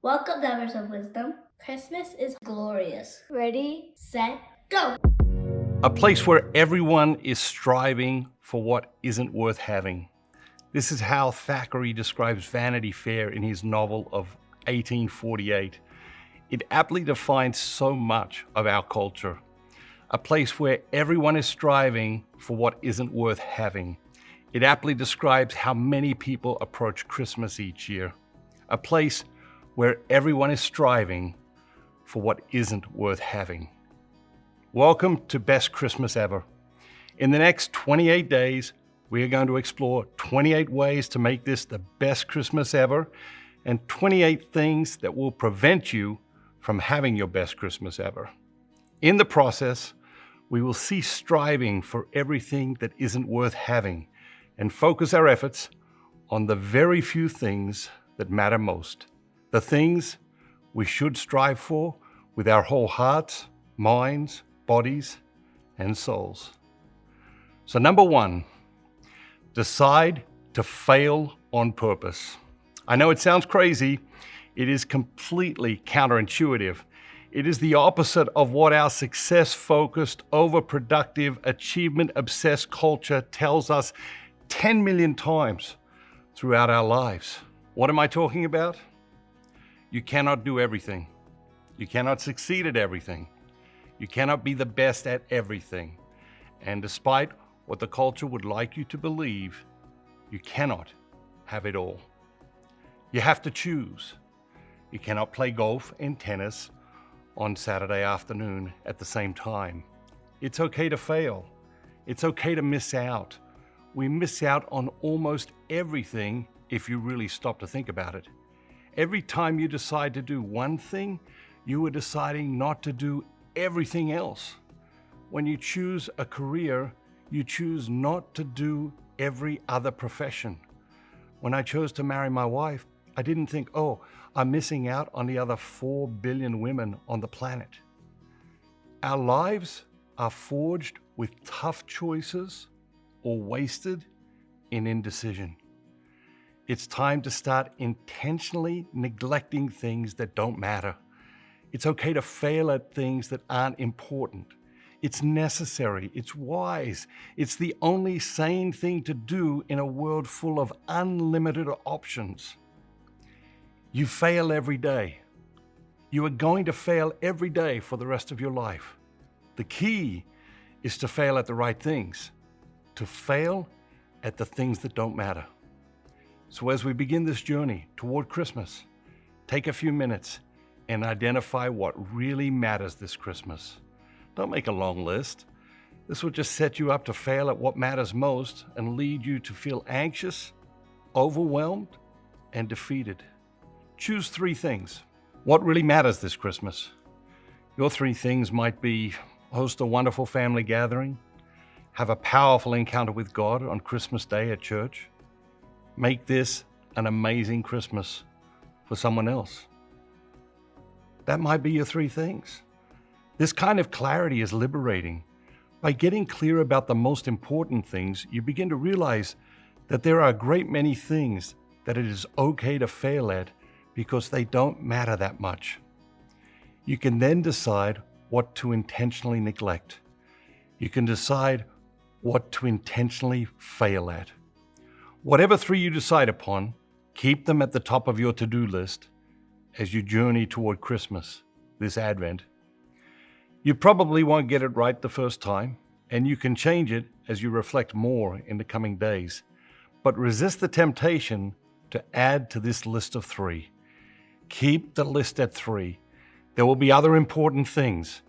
Welcome, Divers of Wisdom. Christmas is glorious. Ready, set, go! A place where everyone is striving for what isn't worth having. This is how Thackeray describes Vanity Fair in his novel of 1848. It aptly defines so much of our culture. A place where everyone is striving for what isn't worth having. It aptly describes how many people approach Christmas each year. A place where everyone is striving for what isn't worth having. Welcome to Best Christmas Ever. In the next 28 days, we are going to explore 28 ways to make this the best Christmas ever and 28 things that will prevent you from having your best Christmas ever. In the process, we will cease striving for everything that isn't worth having and focus our efforts on the very few things that matter most. The things we should strive for with our whole hearts, minds, bodies, and souls. So number one, decide to fail on purpose. I know it sounds crazy. It is completely counterintuitive. It is the opposite of what our success-focused, overproductive, achievement-obsessed culture tells us 10 million times throughout our lives. What am I talking about? You cannot do everything. You cannot succeed at everything. You cannot be the best at everything. And despite what the culture would like you to believe, you cannot have it all. You have to choose. You cannot play golf and tennis on Saturday afternoon at the same time. It's okay to fail. It's okay to miss out. We miss out on almost everything if you really stop to think about it. Every time you decide to do one thing, you are deciding not to do everything else. When you choose a career, you choose not to do every other profession. When I chose to marry my wife, I didn't think, oh, I'm missing out on the other 4 billion women on the planet. Our lives are forged with tough choices or wasted in indecision. It's time to start intentionally neglecting things that don't matter. It's okay to fail at things that aren't important. It's necessary, it's wise, it's the only sane thing to do in a world full of unlimited options. You fail every day. You are going to fail every day for the rest of your life. The key is to fail at the right things, to fail at the things that don't matter. So as we begin this journey toward Christmas, take a few minutes and identify what really matters this Christmas. Don't make a long list. This will just set you up to fail at what matters most and lead you to feel anxious, overwhelmed, and defeated. Choose 3 things. What really matters this Christmas? Your 3 things might be host a wonderful family gathering, have a powerful encounter with God on Christmas Day at church, make this an amazing Christmas for someone else. That might be your 3 things. This kind of clarity is liberating. By getting clear about the most important things, you begin to realize that there are a great many things that it is okay to fail at because they don't matter that much. You can then decide what to intentionally neglect. You can decide what to intentionally fail at. Whatever 3 you decide upon, keep them at the top of your to-do list as you journey toward Christmas this Advent. You probably won't get it right the first time, and you can change it as you reflect more in the coming days. But resist the temptation to add to this list of 3. Keep the list at 3. There will be other important things,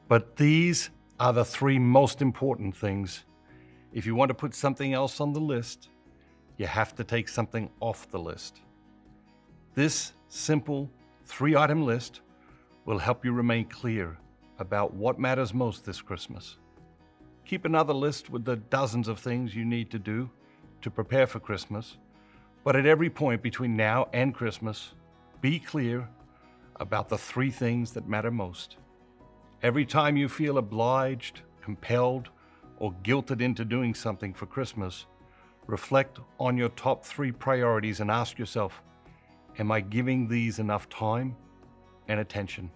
but these are the 3 most important things. If you want to put something else on the list, you have to take something off the list. This simple 3-item list will help you remain clear about what matters most this Christmas. Keep another list with the dozens of things you need to do to prepare for Christmas, but at every point between now and Christmas, be clear about the 3 things that matter most. Every time you feel obliged, compelled, or guilted into doing something for Christmas, reflect on your top 3 priorities and ask yourself, Am I giving these enough time and attention?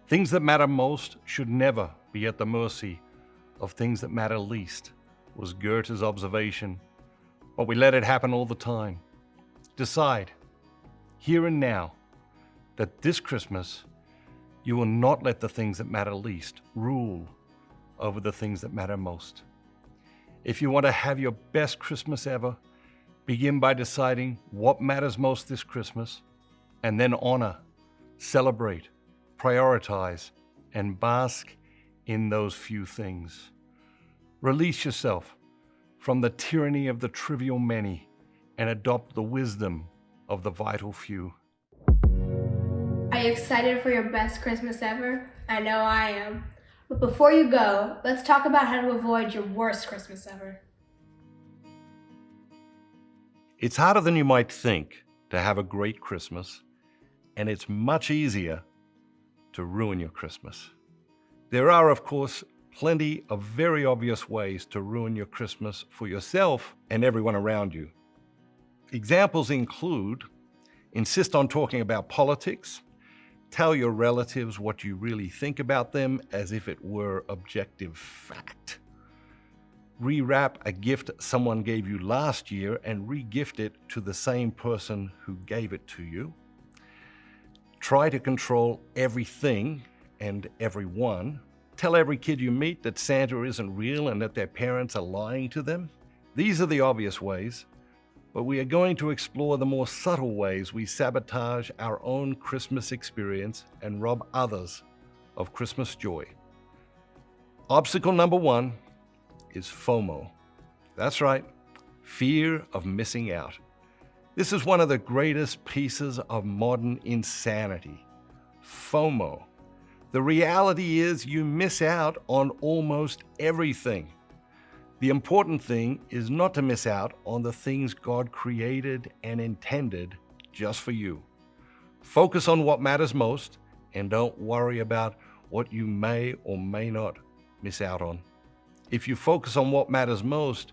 Things that matter most should never be at the mercy of things that matter least, was Goethe's observation, but we let it happen all the time. Decide, here and now, that this Christmas you will not let the things that matter least rule over the things that matter most. If you want to have your best Christmas ever, begin by deciding what matters most this Christmas, and then honor, celebrate, prioritize, and bask in those few things. Release yourself from the tyranny of the trivial many and adopt the wisdom of the vital few. Are you excited for your best Christmas ever? I know I am. But before you go, let's talk about how to avoid your worst Christmas ever. It's harder than you might think to have a great Christmas, and it's much easier to ruin your Christmas. There are, of course, plenty of very obvious ways to ruin your Christmas for yourself and everyone around you. Examples include insist on talking about politics, tell your relatives what you really think about them as if it were objective fact, rewrap a gift someone gave you last year and re-gift it to the same person who gave it to you, try to control everything and everyone, tell every kid you meet that Santa isn't real and that their parents are lying to them. These are the obvious ways, but we are going to explore the more subtle ways we sabotage our own Christmas experience and rob others of Christmas joy. Obstacle number one is FOMO. That's right, fear of missing out. This is one of the greatest pieces of modern insanity. FOMO. The reality is you miss out on almost everything. The important thing is not to miss out on the things God created and intended just for you. Focus on what matters most and don't worry about what you may or may not miss out on. If you focus on what matters most,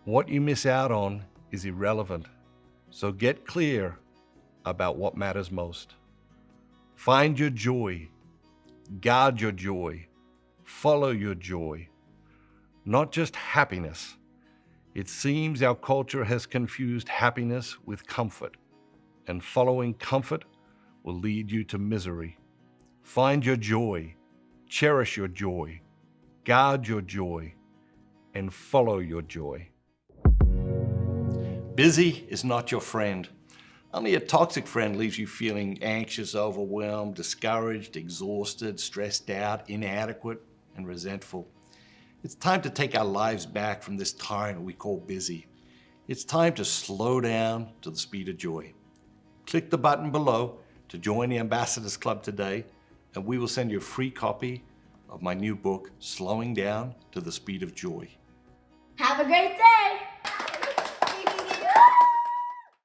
what you miss out on is irrelevant. So get clear about what matters most. Find your joy. Guard your joy. Follow your joy. Not just happiness. It seems our culture has confused happiness with comfort, and following comfort will lead you to misery. Find your joy. Cherish your joy. Guard your joy. And follow your joy. Busy is not your friend. Only a toxic friend leaves you feeling anxious, overwhelmed, discouraged, exhausted, stressed out, inadequate, and resentful. It's time to take our lives back from this tyrant we call busy. It's time to slow down to the speed of joy. Click the button below to join the Ambassadors Club today, and we will send you a free copy of my new book, Slowing Down to the Speed of Joy. Have a great day!